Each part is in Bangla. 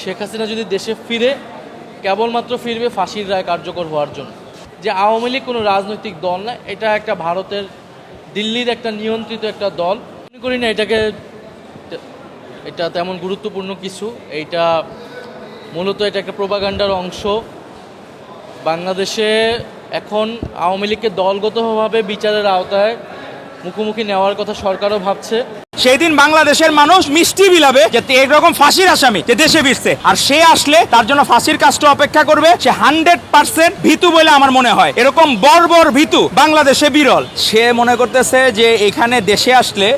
শেখ হাসিনা যদি দেশে ফিরে কেবলমাত্র ফিরবে ফাঁসির রায় কার্যকর হওয়ার জন্য। যে আওয়ামী লীগ কোনো রাজনৈতিক দল না, এটা একটা ভারতের দিল্লির একটা নিয়ন্ত্রিত একটা দল। মনে করি না এটা তেমন গুরুত্বপূর্ণ কিছু। এইটা মূলত এটা একটা প্রোপাগান্ডার অংশ। বাংলাদেশে এখন আওয়ামী লীগকে দলগতভাবে বিচারের আওতায় মুখোমুখি নেওয়ার কথা সরকারও ভাবছে। সেই দিন বাংলাদেশের মানুষ মিষ্টি বিলাবে যে এরকম ফাঁসির আসামি যে দেশে ফিরছে, আর সে আসলে তার জন্য ফাঁসির কাজটা অপেক্ষা করবে। সে 100% ভীতু বলে আমার মনে হয়। এরকম বর্বর ভীতু বাংলাদেশে বিরল। সে মনে করতেছে যে এখানে দেশে আসলে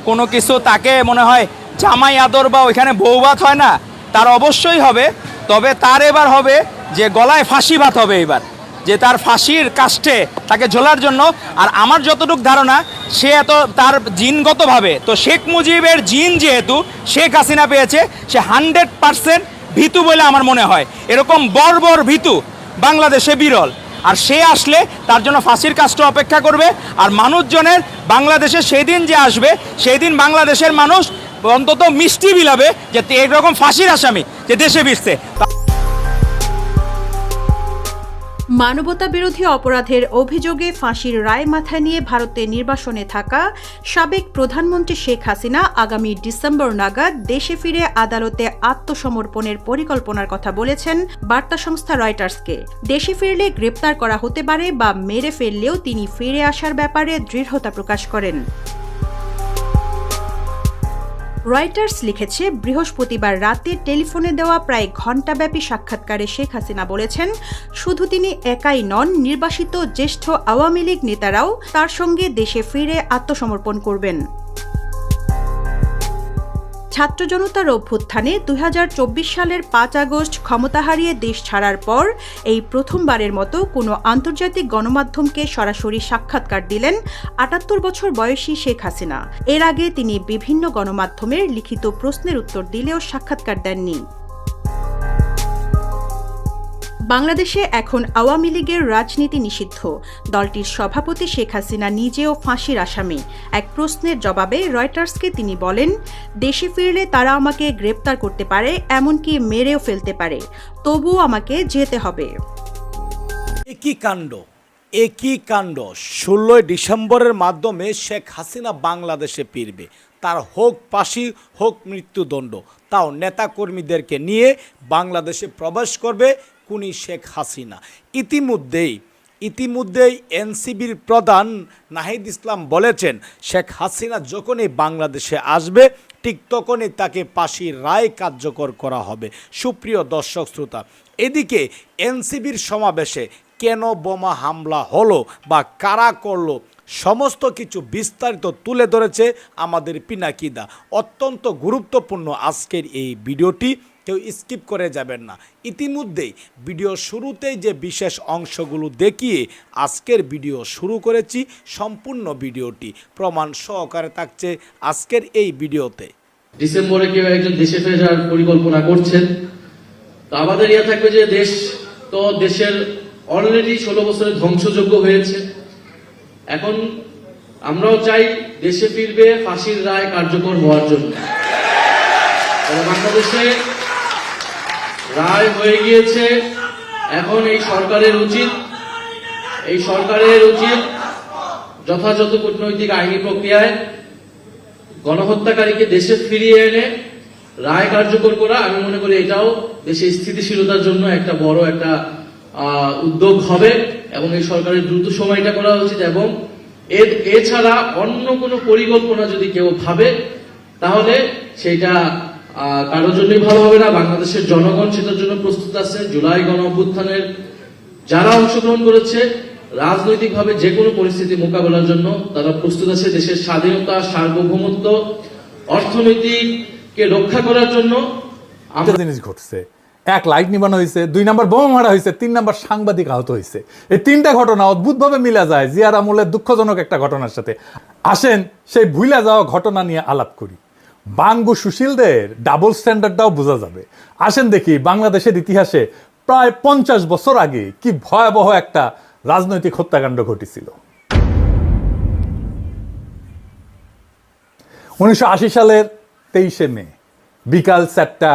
কোনো কিছু তাকে মনে হয় জামাই আদর বা ওইখানে বৌভাত হয় না, তার অবশ্যই হবে। তবে তার এবার হবে যে গলায় ফাঁসি ভাত হবে এবার, যে তার ফাঁসির কাস্টে তাকে ঝোলার জন্য। আর আমার যতটুকু ধারণা, সে এত তার জিনগতভাবে তো শেখ মুজিবের জিন যেহেতু শেখ হাসিনা পেয়েছে, সে 100% ভীতু বলে আমার মনে হয়। এরকম বর্বর ভীতু বাংলাদেশে বিরল। আর সে আসলে তার জন্য ফাঁসির কাজটা অপেক্ষা করবে। আর মানুষজনের বাংলাদেশে সেই দিন যে আসবে, সেই দিন বাংলাদেশের মানুষ অন্তত মিষ্টি বিলাবে যে এরকম ফাঁসির আসামি যে দেশে ফিরছে। মানবতাবিরোধী অপরাধের অভিযোগে ফাঁসির রায় মাথায় নিয়ে ভারতে নির্বাসনে থাকা সাবেক প্রধানমন্ত্রী শেখ হাসিনা আগামী ডিসেম্বর নাগাদ দেশে ফিরে আদালতে আত্মসমর্পণের পরিকল্পনার কথা বলেছেন বার্তা সংস্থা রয়টার্সকে। দেশে ফিরলে গ্রেপ্তার করা হতে পারে বা মেরে ফেললেও তিনি ফিরে আসার ব্যাপারে দৃঢ়তা প্রকাশ করেন। রয়টার্স লিখেছে, বৃহস্পতিবার রাতে টেলিফোনে দেওয়া প্রায় ঘণ্টাব্যাপী সাক্ষাৎকারে শেখ হাসিনা বলেছেন, শুধু তিনি একাই নন, নির্বাসিত জ্যেষ্ঠ আওয়ামী লীগ নেতারাও তার সঙ্গে দেশে ফিরে আত্মসমর্পণ করবেন। ছাত্র জনতার অভ্যুত্থানে 2024 সালের 5 আগস্ট ক্ষমতা হারিয়ে দেশ ছাড়ার পর এই প্রথমবারের মতো কোনো আন্তর্জাতিক গণমাধ্যমকে সরাসরি সাক্ষাৎকার দিলেন 78 বছর বয়সী শেখ হাসিনা। এর আগে তিনি বিভিন্ন গণমাধ্যমের লিখিত প্রশ্নের উত্তর দিলেও সাক্ষাৎকার দেননি। বাংলাদেশে এখন আওয়ামী লীগের রাজনীতি নিষিদ্ধ। দলটির সভাপতি শেখ হাসিনা নিজেও ফাঁসির আসামি। এক প্রশ্নের জবাবে রয়টার্সকে তিনি বলেন, দেশে ফিরলে তারা আমাকে গ্রেপ্তার করতে পারে, এমনকি মেরেও ফেলতে পারে, তবুও আমাকে যেতে হবে। একই কাণ্ড 16 ডিসেম্বরের মাধ্যমে শেখ হাসিনা বাংলাদেশে ফিরবে। তার হোক ফাঁসি হোক মৃত্যুদণ্ড, তাও নেতাকর্মীদেরকে নিয়ে বাংলাদেশে প্রবেশ করবে খুনি শেখ হাসিনা। ইতিমধ্যেই এনসিবির প্রধান নাহিদ ইসলাম বলেছেন, শেখ হাসিনা যখনই বাংলাদেশে আসবে ঠিক তখনই তাকে ফাঁসির রায় কার্যকর করা হবে। সুপ্রিয় দর্শক শ্রোতা, এদিকে এনসিবির সমাবেশে কেন বোমা হামলা হলো বা কারা করলো, সমস্ত কিছু বিস্তারিত তুলে ধরেছে আমাদের পিনাকিদা। অত্যন্ত গুরুত্বপূর্ণ আজকের এই ভিডিওটি, কেউ স্কিপ করে যাবেন না। ইতিমধ্যেই ভিডিও শুরুতেই যে বিশেষ অংশগুলো দেখিয়ে আজকের ভিডিও শুরু করেছি, সম্পূর্ণ ভিডিওটি প্রমাণ সহকারে থাকছে আজকের এই ভিডিওতে। ডিসেম্বরে কেউ একজন দেশে ফেরার পরিকল্পনা করছেন, তো আমাদের থাকবে যে দেশের অলরেডি 16 বছরের ধ্বংসযজ্ঞ হয়েছে। এখন আমরাও চাই দেশে ফিরবে ফাঁসির রায় কার্যকর হওয়ার জন্য। বাংলাদেশে রায় হয়ে গিয়েছে। এখন এই সরকারের উচিত যথাযথ কূটনৈতিক আইনি প্রক্রিয়ায় গণহত্যাকারীকে দেশে ফিরিয়ে এনে রায় কার্যকর করা। আমি মনে করি এটাও দেশের স্থিতিশীলতার জন্য একটা বড় একটা উদ্যোগ হবে এবং এই সরকারের দ্রুত সময়টা করা উচিত। এবং এছাড়া অন্য কোনো পরিকল্পনা যদি কেউ ভাবে তাহলে সেটা কারোর জন্যই ভালো হবে না। বাংলাদেশের জনগণ সেটার জন্য প্রস্তুত আছে। জুলাই গণ অভ্যুত্থানের যারা অংশগ্রহণ করেছে রাজনৈতিকভাবে যে কোনো পরিস্থিতি মোকাবেলার জন্য তারা প্রস্তুত আছে। দেশের স্বাধীনতা, সার্বভৌমত্ব, অর্থনৈতিককে রক্ষা করার জন্য জিনিস ঘটছে। 1 লাইট নিবানো হয়েছে, 2 নাম্বার বোমা মারা হয়েছে, 3 নাম্বার সাংবাদিক আহত হয়েছে। এই 3টা ঘটনা অদ্ভুতভাবে মিলা যায় জিয়ার আমলের দুঃখজনক একটা ঘটনার সাথে। আসেন সেই ভুলে যাওয়া ঘটনা নিয়ে আলাপ করি। বাঙ্গু সুশীলদের ডাবল স্ট্যান্ডার্ডটাও বোঝা যাবে। আসেন দেখি বাংলাদেশের ইতিহাসে প্রায় 50 বছর আগে কি ভয়াবহ একটা রাজনৈতিক হত্যাকাণ্ড ঘটেছিল। 1980 সালের 23শে মে বিকাল 4টা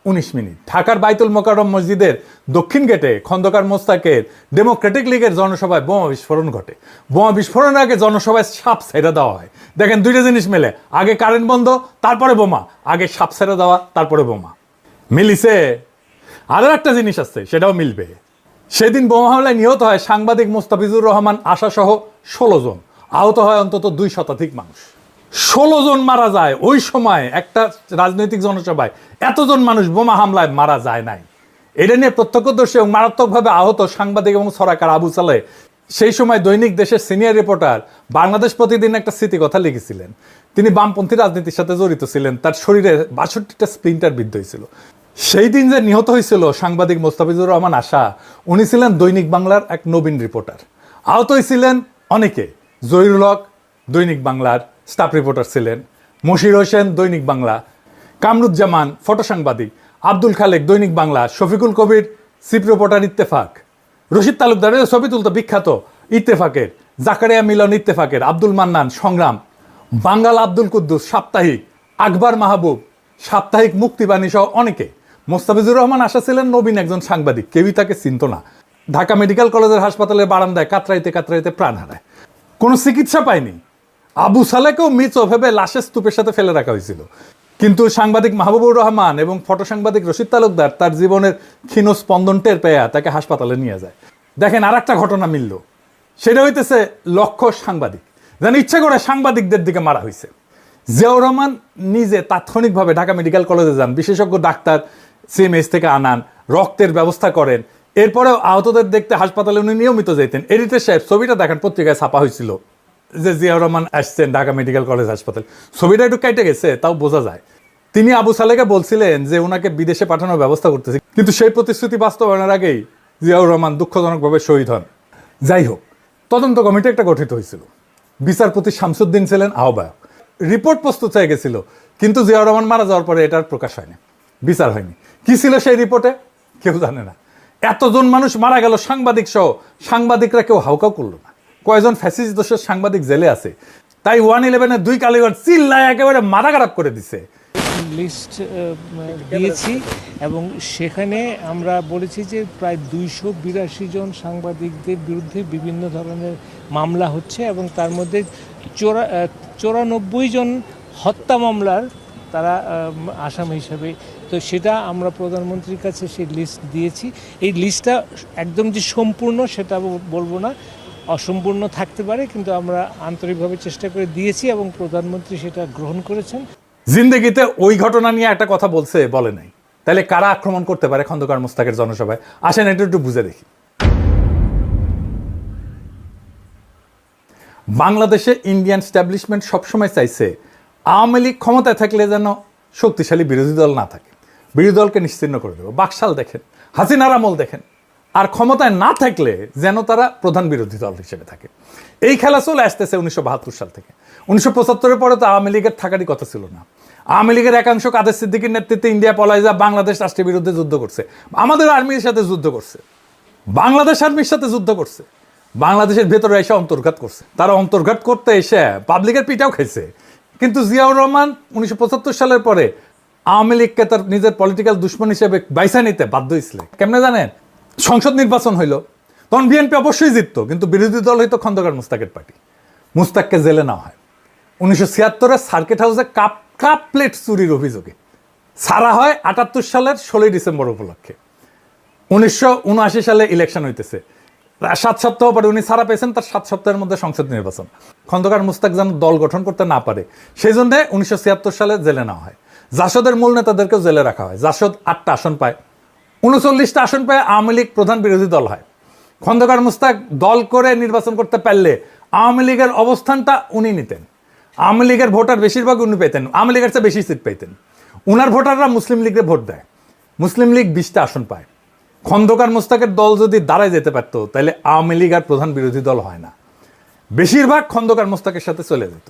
19 ঢাকার বাইতুল মোকাররম মসজিদের দক্ষিণ গেটে খন্দকার মোস্তাকের ডেমোক্রেটিক লীগের জনসভায় বোমা বিস্ফোরণ ঘটে। বোমা বিস্ফোরণের আগে জনসভায় সাপ ছেড়ে দেওয়া হয়। দেখেন দুইটা জিনিস মেলে, আগে কারেন্ট বন্ধ তারপরে বোমা, আগে সাপ ছেড়ে দেওয়া তারপরে বোমা। মিলিছে? আরও একটা জিনিস আছে, সেটাও মিলবে। সেদিন বোমা হামলায় নিহত হয় সাংবাদিক মোস্তাফিজুর রহমান আশা সহ 16 জন, আহত হয় অন্তত 2 শতাধিক মানুষ। 16 জন মারা যায়। ওই সময় একটা রাজনৈতিক জনসভায় এতজন মানুষ বোমা হামলায় মারা যায় নাই। এটা নিয়ে প্রত্যক্ষদর্শী এবং মারাত্মকভাবে আহত সাংবাদিক এবং ছড়াকার আবু সালেহ সেই সময় দৈনিক দেশের সিনিয়র রিপোর্টার বাংলাদেশ প্রতিদিন একটা স্মৃতিকথা লিখেছিলেন। তিনি বামপন্থী রাজনীতির সাথে জড়িত ছিলেন, তার শরীরে 62টা স্প্লিন্টার বিদ্ধ হয়েছিল। সেই দিন যে নিহত হয়েছিল সাংবাদিক মোস্তাফিজুর রহমান আশা, উনি ছিলেন দৈনিক বাংলার এক নবীন রিপোর্টার। আহত হয়েছিলেন অনেকে। জহিরুল হক দৈনিক বাংলার স্টাফ রিপোর্টার ছিলেন, মশির হোসেন দৈনিক বাংলা, কামরুজ্জামান ফটো সাংবাদিক, আব্দুল খালেক দৈনিক বাংলা, শফিকুল কবির চিফ রিপোর্টার ইত্তেফাক, রশিদ তালুকদারের ছবি তুলতো বিখ্যাত ইত্তেফাকের, জাকারিয়া মিলন ইত্তেফাকের, আব্দুল মান্নান সংগ্রাম, বাঙ্গাল আব্দুল কুদ্দুস সাপ্তাহিক, আকবর মাহবুব সাপ্তাহিক, মুক্তিবাণী সহ অনেকে। মোস্তাফিজুর রহমান আশা ছিলেন নবীন একজন সাংবাদিক, কেউই তাকে চিনত না। ঢাকা মেডিকেল কলেজের হাসপাতালের বারান্দায় কাতরাইতে কাতরাইতে প্রাণ হারায়, কোনো চিকিৎসা পায়নি। আবু সালেকেও মৃত ভেবে লাশের স্তূপের সাথে ফেলে রাখা হয়েছিল। কিন্তু সাংবাদিক মাহবুবুর রহমান এবং ফটো সাংবাদিক রশিদ তালুকদার তার জীবনের ক্ষীণ স্পন্দন টের পেয়ে তাকে হাসপাতালে নিয়ে যায়। দেখেন আর একটা ঘটনা মিলল, সেটা হইতেছে লক্ষ্য সাংবাদিক যেন ইচ্ছা করে সাংবাদিকদের দিকে মারা হয়েছে। জিয়াউর রহমান নিজে তাৎক্ষণিকভাবে ঢাকা মেডিকেল কলেজে যান, বিশেষজ্ঞ ডাক্তার সিএমএইচ থেকে আনান, রক্তের ব্যবস্থা করেন। এরপরেও আহতদের দেখতে হাসপাতালে উনি নিয়মিত যেতেন। এডিটর সাহেব ছবিটা দেখেন, পত্রিকায় ছাপা হয়েছিল যে জিয়াউর রহমান আসছেন ঢাকা মেডিকেল কলেজ হাসপাতাল। ছবিটা একটু কেটে গেছে, তাও বোঝা যায়। তিনি আবু সালেহকে বলছিলেন যে ওনাকে বিদেশে পাঠানোর ব্যবস্থা করতেছে, কিন্তু সেই প্রতিশ্রুতি বাস্তবায়নের আগেই জিয়াউর রহমান দুঃখজনকভাবে শহীদ হন। যাই হোক, তদন্ত কমিটি একটা গঠিত হয়েছিল, বিচারপতি শামসুদ্দিন ছিলেন আহ্বায়ক। রিপোর্ট প্রস্তুত হয়ে গেছিল, কিন্তু জিয়াউর রহমান মারা যাওয়ার পরে এটার প্রকাশ হয়নি, বিচার হয়নি। কি ছিল সেই রিপোর্টে কেউ জানে না। এতজন মানুষ মারা গেল, সাংবাদিক সহ, সাংবাদিকরা কেউ হাউকাউ করলো না। কয়জন ফ্যাসিস্ট দোষের সাংবাদিক জেলে আছে, তাই 111-এর 2 কালীগঞ্জ চিল্লায় একেবারে মাথা খারাপ করে দিছে। লিস্ট দিয়েছি এবং সেখানে আমরা বলেছি যে প্রায় 282 জন সাংবাদিকদের বিরুদ্ধে বিভিন্ন ধরনের মামলা হচ্ছে এবং তার মধ্যে 94 জন হত্যা মামলার তারা আসামি হিসাবে। তো সেটা আমরা প্রধানমন্ত্রীর কাছে সেই লিস্ট দিয়েছি। এই লিস্টটা একদম যে সম্পূর্ণ সেটা বলবো না, অসম্পূর্ণ থাকতে পারে, কিন্তু আমরা আন্তরিকভাবে চেষ্টা করে দিয়েছি এবং প্রধানমন্ত্রী সেটা গ্রহণ করেছেন। জিন্দেগিতে ওই ঘটনা নিয়ে একটা কথা বলছে, বলে নাই। তাহলে কারা আক্রমণ করতে পারে খন্দকার মোস্তাকের জনসভায়? আসেন এটা একটু বুঝে দেখি। বাংলাদেশে ইন্ডিয়ান স্ট্যাবলিশমেন্ট সবসময় চাইছে আওয়ামী লীগ ক্ষমতায় থাকলে যেন শক্তিশালী বিরোধী দল না থাকে, বিরোধী দলকে নিশ্চিহ্ন করে দেবো। বাকশাল দেখেন, হাসিনার আমল দেখেন। আর ক্ষমতায় না থাকলে যেন তারা প্রধান বিরোধী দল হিসেবে থাকে। এই খেলা চলে আসতেছে 1972 সাল থেকে। 1975-এর পরে তো আওয়ামী লীগের থাকারই কথা ছিল না। আওয়ামী লীগের একাংশ কাদের সিদ্দিকীর নেতৃত্বে ইন্ডিয়া পলায় যা বাংলাদেশ রাষ্ট্রের বিরুদ্ধে যুদ্ধ করছে, আমাদের আর্মির সাথে যুদ্ধ করছে, বাংলাদেশ আর্মির সাথে যুদ্ধ করছে, বাংলাদেশের ভেতরে এসে অন্তর্ঘাত করছে। তারা অন্তর্ঘাত করতে এসে পাবলিকের পিটাও খেয়েছে। কিন্তু জিয়াউর রহমান 1975 সালের পরে আওয়ামী লীগকে তার নিজের পলিটিক্যাল দুশ্মন হিসেবে বাইসা নিতে বাধ্য হয়েছিলেন। কেমনে জানেন? সংসদ নির্বাচন হইল, তখন বিএনপি অবশ্যই জিততো, কিন্তু বিরোধী দল হইতো খন্দকার মোস্তাকের পার্টি। মুস্তাককে জেলে নেওয়া হয়। 1976-এ সার্কিট হাউসে কাপ প্লেট চুরির অভিযোগে ছাড়া হয় 78 সালের 16 ডিসেম্বর উপলক্ষে। 1979 সালে ইলেকশন হইতেছে, 7 সপ্তাহ পরে উনি ছাড়া পেয়েছেন, তার 7 সপ্তাহের মধ্যে সংসদ নির্বাচন। খন্দকার মুস্তাক যেন দল গঠন করতে না পারে সেই জন্য 1976 সালে জেলে নেওয়া হয়। জাসদের মূল নেতাদেরকেও জেলে রাখা হয়। জাসদ 8টা আসন পায়, 39টা আসন পায় আওয়ামী লীগ প্রধান বিরোধী দল হয়। খন্দকার মুস্তাক দল করে নির্বাচন করতে পারলে আওয়ামী লীগের অবস্থানটা উনি নিতেন। আওয়ামী লীগের ভোটার বেশিরভাগ উনি পেতেন, আওয়ামী লীগের চেয়ে বেশি সিট পেতেন। উনার ভোটাররা মুসলিম লীগে ভোট দেয়, মুসলিম লীগ 20টা আসন পায়। খন্দকার মুস্তাকের দল যদি দাঁড়ায় যেতে পারতো তাহলে আওয়ামী লীগ আর প্রধান বিরোধী দল হয় না, বেশিরভাগ খন্দকার মুস্তাকের সাথে চলে যেত।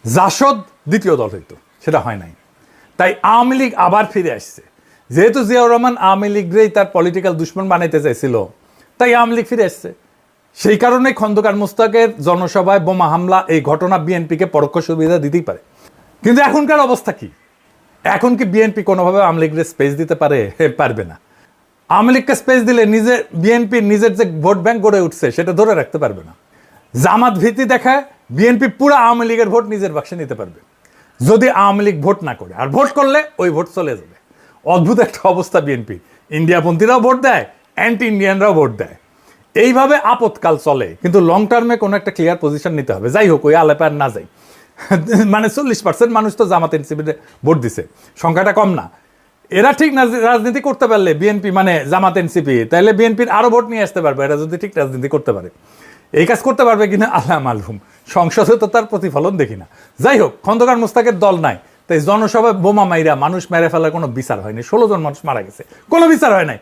জাসদ দ্বিতীয় দল হইতো, সেটা হয় নাই। তাই আওয়ামী লীগ আবার ফিরে আসছে। যেহেতু জিয়াউর রহমান আওয়ামী লীগরেই তার পলিটিক্যাল দুশ্মন বানাইতে চাইছিল, তাই আওয়ামী লীগ ফিরে আসছে। সেই কারণে খন্দকার মুস্তাকের জনসভায় বোমা হামলা, এই ঘটনা বিএনপিকে পরোক্ষ সুবিধা দিতেই পারে। কিন্তু এখনকার অবস্থা কি? এখন কি বিএনপি কোনোভাবে আওয়ামী লীগের স্পেস দিতে পারে? পারবে না। আওয়ামী লীগকে স্পেস দিলে বিএনপির নিজের যে ভোট ব্যাংক গড়ে উঠছে সেটা ধরে রাখতে পারবে না। জামাত ভীতি দেখায় বিএনপি পুরো আওয়ামী লীগের ভোট নিজের বাক্সে নিতে পারবে যদি আওয়ামী লীগ ভোট না করে, আর ভোট করলে ওই ভোট চলে যাবে। অদ্ভুত একটা অবস্থা বিএনপি। ইন্ডিয়াপন্থীরাও ভোট দেয়, অ্যান্টি ইন্ডিয়ানরাও ভোট দেয়। এইভাবে আপদকাল চলে, কিন্তু লং টার্মে কোনো একটা ক্লিয়ার পজিশন নিতে হবে। যাই হোক, ওই আলাপে আর না যাই। মানে 40% মানুষ তো জামাত এনসিপিতে ভোট দিছে, সংখ্যাটা কম না। এরা ঠিক রাজনীতি করতে পারলে বিএনপি মানে জামাত এনসিপি, তাহলে বিএনপির আরো ভোট নিয়ে আসতে পারবে। এরা যদি ঠিক রাজনীতি করতে পারে, এই কাজ করতে পারবে কিনা আল্লাহ মালুম। সংসদে তো তার প্রতিফলন দেখি না। যাই হোক, খন্দকার মোস্তাকের দল নাই, তাই জনসভায় বোমা মাইরা মানুষ মেরে ফেলার কোনো বিচার হয়নি। 16 জন মানুষ মারা গেছে, কোনো বিচার হয় নাই।